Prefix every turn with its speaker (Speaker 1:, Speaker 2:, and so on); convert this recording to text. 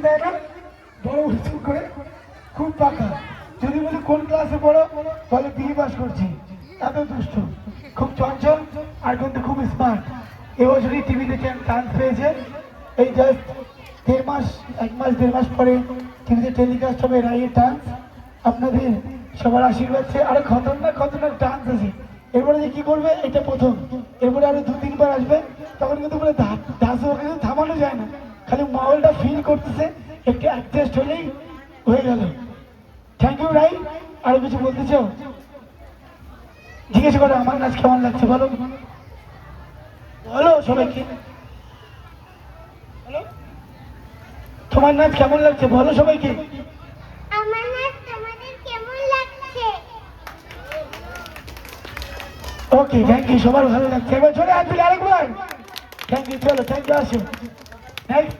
Speaker 1: দেয় না, বড় উঁচু করে, খুব পাকা। যদি বলি কোন ক্লাসে পড়ো, বলে বিএ পাস করছি। এত দুষ্ট, খুব চঞ্চল, আর কিন্তু খুব স্মার্ট। এবছরই টিভিতে চান্স পেয়েছে। এই জাস্ট 1.5 মাস, 1 মাস 1.5 মাস পরে টিভিতে টেলিকাস্ট হবে রাইয়ের ডান্স। আপনাদের সবার আশীর্বাদ আছে। আরো খতরনাক খতরনাক ডান্স আছে। এরপরে যে কি করবে এটা প্রথম, এরপরে আরো 2-3 বার আসবে। তখন কিন্তু বলে ডান্স ওকে কিন্তু থামানো যায় না, খালি মাহলটা ফিল করতেছে, একটু অ্যাডজাস্ট হলেই হয়ে গেল। থ্যাংক ইউ রাই। আরো কিছু বলতে চাও? জিজ্ঞেস করো আমার নাচ কেমন লাগছে, বলো বলো সবাইকে, বলো তোমার নাচ কেমন লাগছে, বলো সবাইকে।
Speaker 2: আমার নাচ তোমাদের কেমন লাগছে?
Speaker 1: ওকে, থ্যাংক ইউ, সবার ভালো লাগছে। এবার চলে আসবে আরেকবার। থ্যাংক ইউ, চলো থ্যাংক ইউ, আসো নেক্সট।